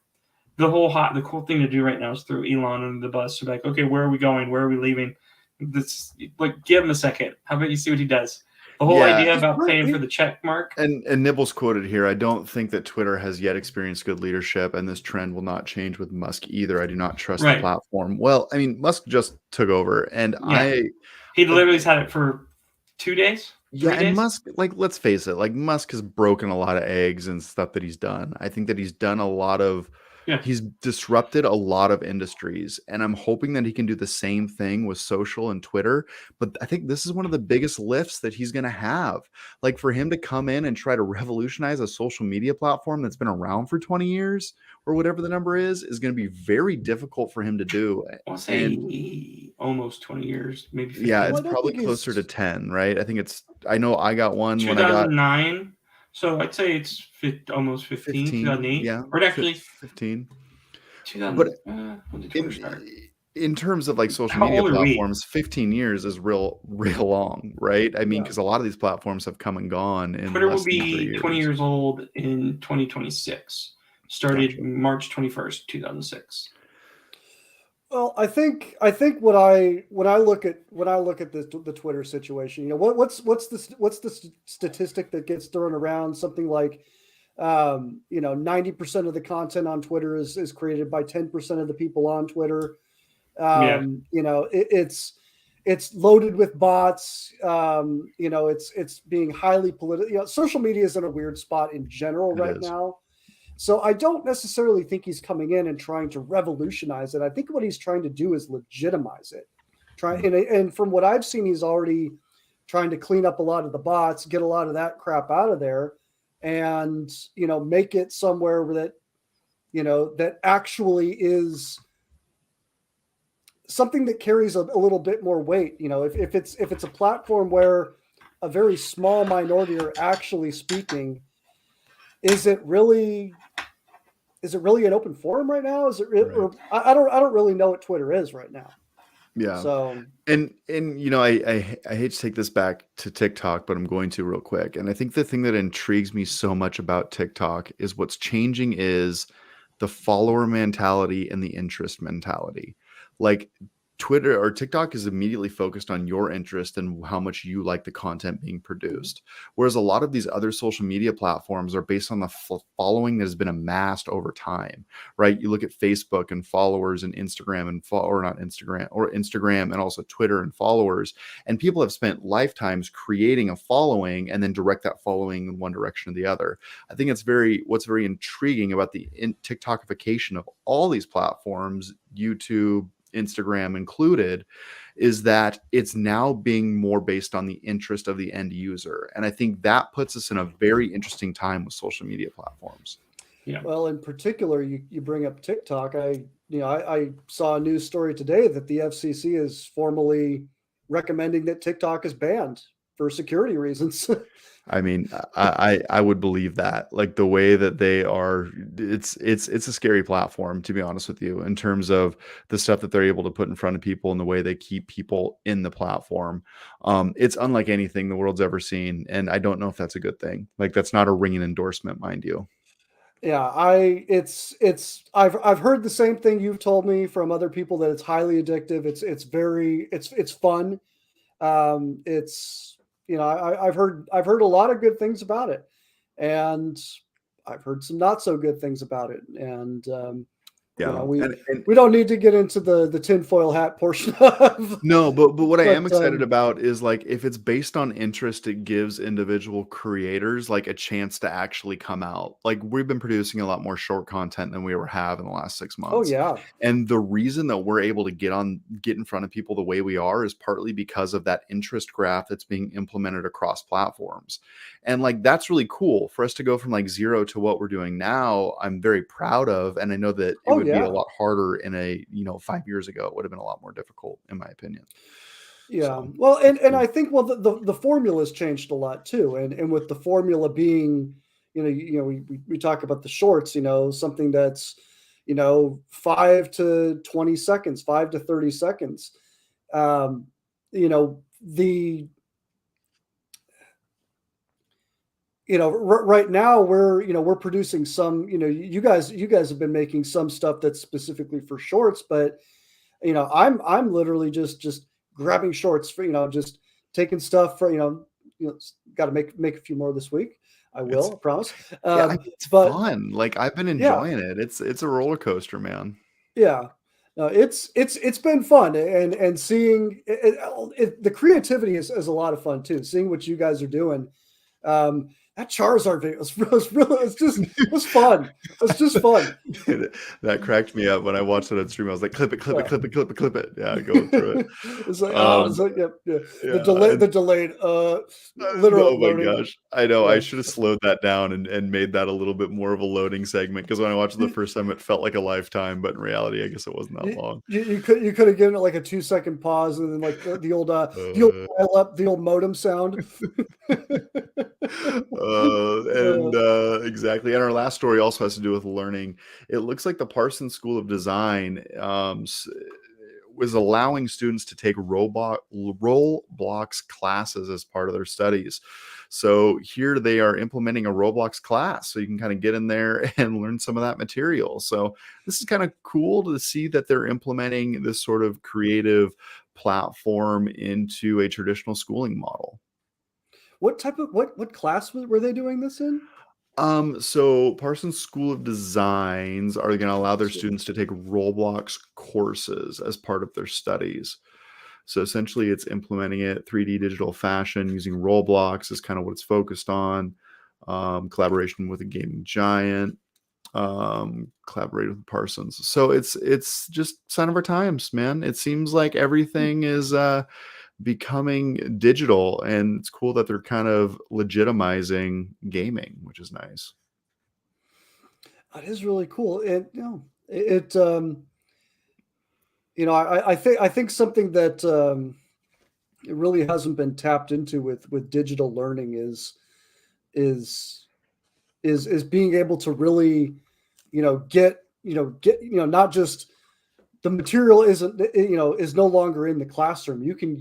the cool thing to do right now is throw Elon under the bus. So like, okay, where are we going? Where are we leaving? This, like, give him a second. How about you see what he does? The whole idea about paying for the check mark. And Nibbles quoted here, I don't think that Twitter has yet experienced good leadership, and this trend will not change with Musk either. I do not trust the platform. Well, I mean, Musk just took over, and he literally has had it for 2 days. Yeah, and Musk, like, let's face it, like, Musk has broken a lot of eggs and stuff that he's done. I think that he's done a lot of he's disrupted a lot of industries, and I'm hoping that he can do the same thing with social and Twitter. But I think this is one of the biggest lifts that he's going to have. Like, for him to come in and try to revolutionize a social media platform that's been around for 20 years or whatever the number is going to be very difficult for him to do. I'll say almost 20 years, maybe 15. Yeah, it's probably closer to 10, right? I know I got one 2009. when I got so I'd say it's almost 15, 2008. Yeah, or actually 15. 2000. But when did Twitter start? In terms of like social media platforms, 15 years is real long, right? I mean, because a lot of these platforms have come and gone. In Twitter will be 20 years old in 2026. Started March 21st, 2006. Well, I think when I look at the Twitter situation, you know, what's the statistic that gets thrown around? Something like, 90% of the content on Twitter is created by 10% of the people on Twitter. You know, it's loaded with bots. It's being highly political. You know, social media is in a weird spot in general right now. So I don't necessarily think he's coming in and trying to revolutionize it. I think what he's trying to do is legitimize it. And from what I've seen, he's already trying to clean up a lot of the bots, get a lot of that crap out of there, and make it somewhere that that actually is something that carries a little bit more weight. You know, if it's a platform where a very small minority are actually speaking, is it really an open forum right now? Is it? Or I don't really know what Twitter is right now. Yeah. So and I hate to take this back to TikTok, but I'm going to real quick. And I think the thing that intrigues me so much about TikTok is what's changing is the follower mentality and the interest mentality. Like, Twitter or TikTok is immediately focused on your interest and how much you like the content being produced. Whereas a lot of these other social media platforms are based on the following that has been amassed over time, right? You look at Facebook and followers and Instagram Instagram and also Twitter and followers. And people have spent lifetimes creating a following and then direct that following in one direction or the other. I think what's very intriguing about the TikTokification of all these platforms, YouTube, Instagram included, is that it's now being more based on the interest of the end user. And I think that puts us in a very interesting time with social media platforms. Yeah. Well, in particular, you bring up TikTok. I saw a news story today that the FCC is formally recommending that TikTok is banned for security reasons. I mean, I would believe that, like, the way that they are, it's a scary platform, to be honest with you, in terms of the stuff that they're able to put in front of people and the way they keep people in the platform. It's unlike anything the world's ever seen. And I don't know if that's a good thing. Like, that's not a ringing endorsement, mind you. Yeah, I've heard the same thing you've told me from other people, that it's highly addictive. It's fun. I've heard a lot of good things about it, and I've heard some not so good things about it. And we don't need to get into the tinfoil hat portion of. No, but what I am excited about is, like, if it's based on interest, it gives individual creators like a chance to actually come out. Like, we've been producing a lot more short content than we ever have in the last 6 months. Oh yeah. And the reason that we're able to get in front of people the way we are is partly because of that interest graph that's being implemented across platforms. And, like, that's really cool for us to go from like zero to what we're doing now. I'm very proud of, and I know that it would be a lot harder in 5 years ago. It would have been a lot more difficult, in my opinion. Yeah. So, well, and I think, the formula's changed a lot too. And with the formula being, we talk about the shorts, something that's, 5 to 20 seconds, 5 to 30 seconds. right now we're producing some, you guys have been making some stuff that's specifically for shorts, but I'm literally just grabbing shorts for, just taking stuff for, got to make a few more this week. I will, I promise. Yeah, it's but fun. Like, I've been yeah, enjoying it. It's a roller coaster, man. yeah. No, it's been fun, and seeing the creativity is a lot of fun too. Seeing what you guys are doing. That Charizard video was fun. It's just fun. That cracked me up when I watched it on stream. I was like, clip it. Yeah. Yeah, going through it. It's like, yeah. Yeah, The delayed literal oh my loading. gosh. I know. I Yeah. should have slowed that down and made that a little bit more of a loading segment, because when I watched it the first time, it felt like a lifetime, but in reality, I guess it wasn't that long. You could have given it like a 2-second pause, and then like the old dial up, the old modem sound. Exactly. And our last story also has to do with learning. It looks like the Parsons School of Design was allowing students to take Roblox classes as part of their studies. So here they are implementing a Roblox class, so you can kind of get in there and learn some of that material. So this is kind of cool to see that they're implementing this sort of creative platform into a traditional schooling model. What type of what class were they doing this in? So Parsons School of Designs are going to allow their students to take Roblox courses as part of their studies. So essentially, it's implementing it 3D digital fashion using Roblox is kind of what it's focused on. Collaboration with a gaming giant, collaborated with Parsons. So it's just sign of our times, man. It seems like everything is becoming digital, and it's cool that they're kind of legitimizing gaming, which is nice. That is really cool. I think something that it really hasn't been tapped into with digital learning is being able to really, get not just the material isn't, is no longer in the classroom. You can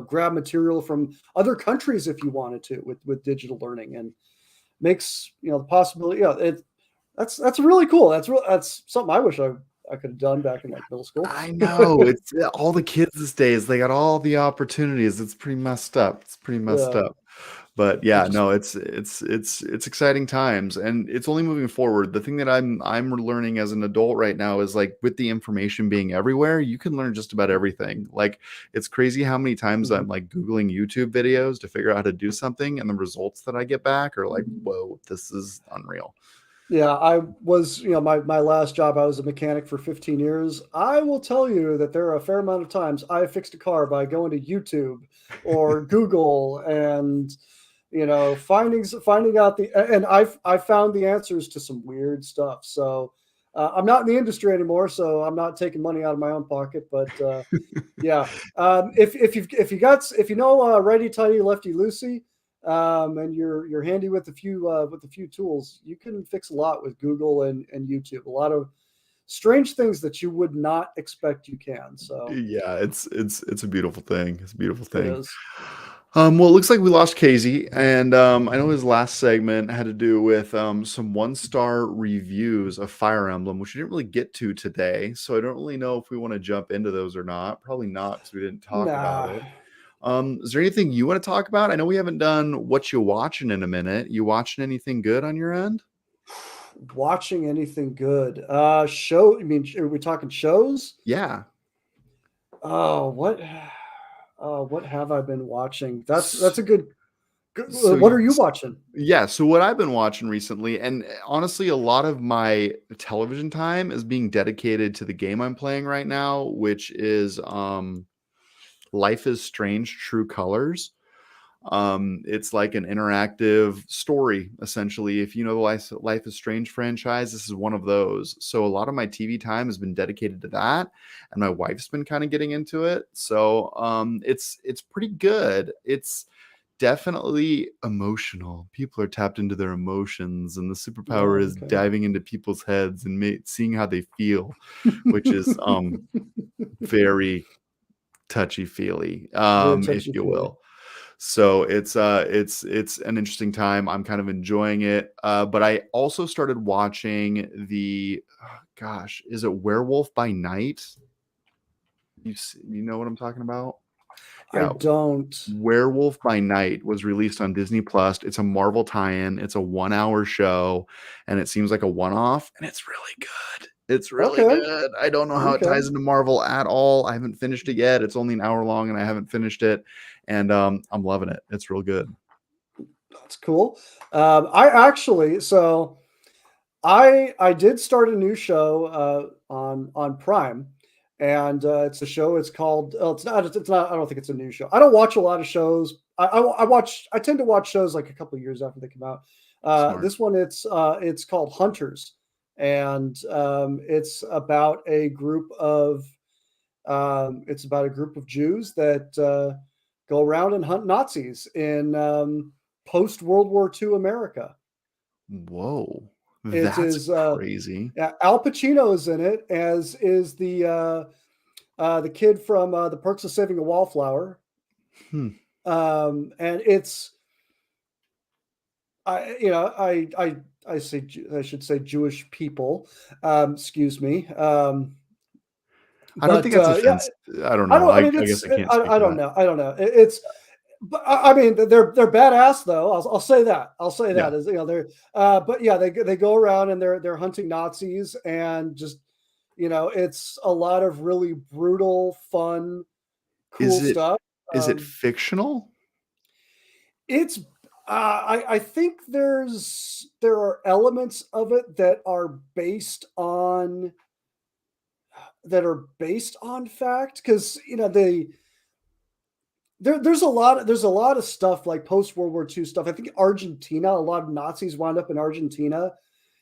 grab material from other countries if you wanted to with digital learning, and makes, the possibility. Yeah, that's really cool. That's something I wish I could have done back in like middle school. I know. It's all the kids these days, they got all the opportunities. It's pretty messed up. But yeah, no, it's exciting times, and it's only moving forward. The thing that I'm learning as an adult right now is, like, with the information being everywhere, you can learn just about everything. Like, it's crazy how many times I'm like Googling YouTube videos to figure out how to do something, and the results that I get back are like, whoa, this is unreal. Yeah, I was, my last job, I was a mechanic for 15 years. I will tell you that there are a fair amount of times I fixed a car by going to YouTube or Google and, finding out and I found the answers to some weird stuff. So I'm not in the industry anymore, so I'm not taking money out of my own pocket. But yeah, if you know righty tighty lefty loosey, and you're handy with a few tools, you can fix a lot with Google and YouTube. A lot of strange things that you would not expect you can. So yeah, it's a beautiful thing. It's a beautiful thing. It is. Well, it looks like we lost Casey, and I know his last segment had to do with some 1-star reviews of Fire Emblem, which we didn't really get to today. So I don't really know if we want to jump into those or not. Probably not, because we didn't talk about it. Is there anything you want to talk about? I know we haven't done what you watching in a minute. You watching anything good on your end? Watching anything good? Show? I mean, are we talking shows? Yeah. Oh, what have I been watching? That's a good. So what are you watching? Yeah, so what I've been watching recently, and honestly, a lot of my television time is being dedicated to the game I'm playing right now, which is Life is Strange: True Colors. It's like an interactive story, essentially. If you know the Life is Strange franchise, this is one of those. So a lot of my TV time has been dedicated to that, and my wife's been kind of getting into it. So it's pretty good. It's definitely emotional. People are tapped into their emotions, and the superpower is diving into people's heads and seeing how they feel, which is very touchy-feely, if you will. So it's an interesting time. I'm kind of enjoying it. But I also started watching gosh, is it Werewolf by Night? You know what I'm talking about? I Yeah. don't. Werewolf by Night was released on Disney Plus. It's a Marvel tie-in. It's a 1-hour show, and it seems like a one-off, and it's really good. It's really Okay. good. I don't know how it Okay. ties into Marvel at all. I haven't finished it yet. It's only an hour long, and I haven't finished it, and I'm loving it. It's real good. That's cool. I did start a new show on Prime, and it's a show. It's called. Oh, it's not. It's not. I don't think it's a new show. I don't watch a lot of shows. I watch. I tend to watch shows like a couple of years after they come out. Smart. This one, it's called Hunters, and it's about a group of Jews that go around and hunt Nazis in post World War II America. Whoa, It that's is crazy. Al Pacino is in it, as is the kid from The Perks of Saving a Wallflower. Hmm. And it's I should say Jewish people. Excuse me. I don't think that's offensive. I don't know. I guess I can't speak I to don't that. know. I don't know. But I mean, they're badass though. I'll say that. I'll say that Yeah. is, they're but yeah, they go around and they're hunting Nazis, and just it's a lot of really brutal, fun, cool stuff. Is it fictional? It's I think there are elements of it that are based on fact, because there's a lot of stuff like post World War II stuff. I think Argentina, a lot of Nazis wound up in Argentina,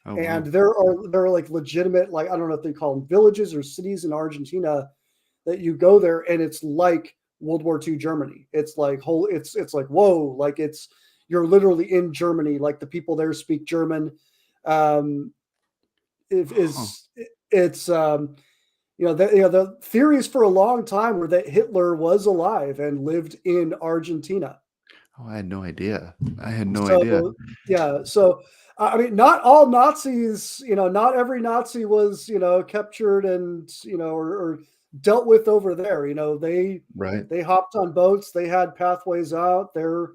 Oh, and wow. there are like legitimate, like, I don't know if they call them villages or cities in Argentina that you go there and it's like World War II Germany. It's like it's like, whoa, like you're literally in Germany. Like the people there speak German. It Huh. is it's the theories for a long time were that Hitler was alive and lived in Argentina. Oh, I had no idea. I had no idea. So yeah, so I mean, not all Nazis, not every Nazi was, captured and or dealt with over there. Right. They hopped on boats, they had pathways out there.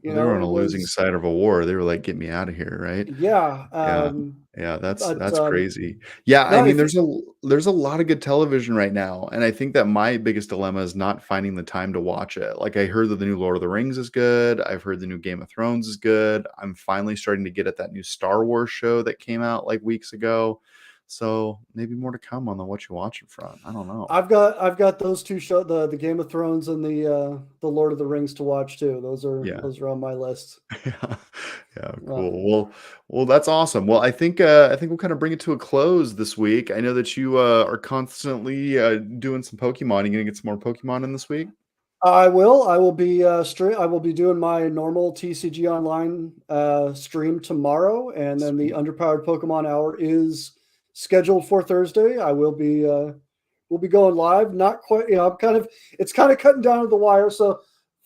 Well, they were on It a losing was, side of a war. They were like, "Get me out of here," right? yeah. Yeah. Yeah, But that's crazy. Yeah, I no, mean, if there's a lot of good television right now, and I think that my biggest dilemma is not finding the time to watch it. Like, I heard that the new Lord of the Rings is good. I've heard the new Game of Thrones is good. I'm finally starting to get at that new Star Wars show that came out like weeks ago. So maybe more to come on the what you watching front. I don't know. I've got those two show, the Game of Thrones and the Lord of the Rings to watch too. Yeah. Those are on my list. Yeah. Yeah, Well, cool. Well, that's awesome. Well, I think we'll kind of bring it to a close this week. I know that you are constantly doing some Pokemon. You gonna get some more Pokemon in this week? I will. I will be I will be doing my normal TCG Online stream tomorrow, and then the Sweet. Underpowered Pokemon Hour is scheduled for Thursday. I will be we'll be going live. Not quite. It's kind of cutting down to the wire. So,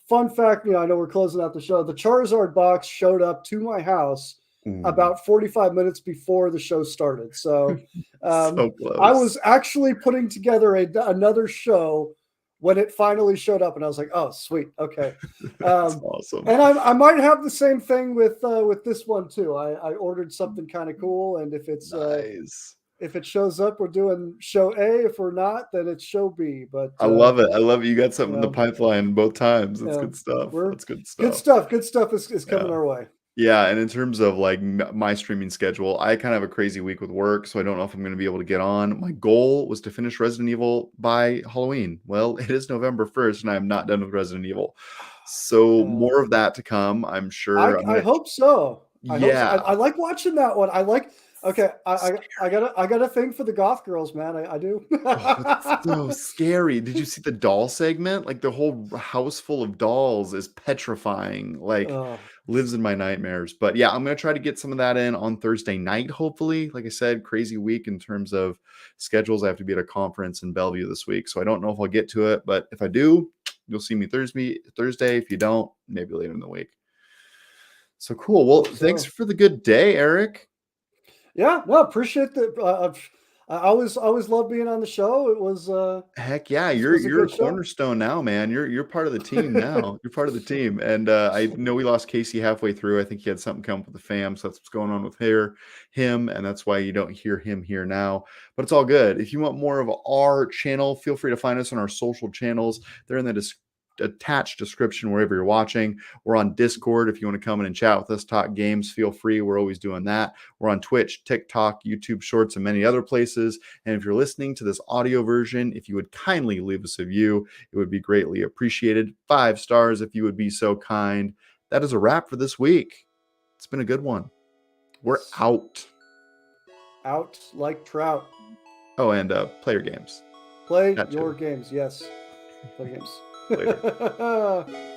fun fact. I know we're closing out the show. The Charizard box showed up to my house Ooh, about 45 minutes before the show started. So, so I close. was actually putting together another show when it finally showed up, and I was like, "Oh, sweet, okay." That's awesome. And I might have the same thing with this one too. I ordered something kind of cool, and Nice. if it shows up, we're doing show A. If we're not, then it's show B. But I love it. I love it. You got you something in the know, pipeline both times. you That's good know, stuff. we're That's good good stuff. stuff. Good stuff is Yeah. coming our way. Yeah, and in terms of like my streaming schedule, I kind of have a crazy week with work, so I don't know if I'm going to be able to get on. My goal was to finish Resident Evil by Halloween. Well, it is November 1st, and I am not done with Resident Evil. So Uh, more of that to come. I'm sure I'm I gonna. hope so. I hope so. Yeah. I like watching that one. I like. Okay, Scary. I got a thing for the goth girls, man. I do. Oh, it's so scary. Did you see the doll segment? Like the whole house full of dolls is petrifying. Like Oh, lives in my nightmares. But yeah, I'm gonna try to get some of that in on Thursday night, hopefully. Like I said, crazy week in terms of schedules. I have to be at a conference in Bellevue this week. So I don't know if I'll get to it, but if I do, you'll see me Thursday. If you don't, maybe later in the week. So cool. Well, thanks for the good day, Eric. Yeah, no, appreciate the. I always love being on the show. It was heck yeah, you're a cornerstone now, man. You're part of the team now. You're part of the team, and I know we lost Casey halfway through. I think he had something come up with the fam, so that's what's going on with him, and that's why you don't hear him here now. But it's all good. If you want more of our channel, feel free to find us on our social channels. They're in the attached description wherever you're watching. We're on Discord. If you want to come in and chat with us, talk games, feel free. We're always doing that. We're on Twitch, TikTok, YouTube Shorts, and many other places. And if you're listening to this audio version, if you would kindly leave us a review, it would be greatly appreciated. 5 stars if you would be so kind. That is a wrap for this week. It's been a good one. We're out. Out like trout. Oh, and play your games. Play your games, yes. Play games. Later.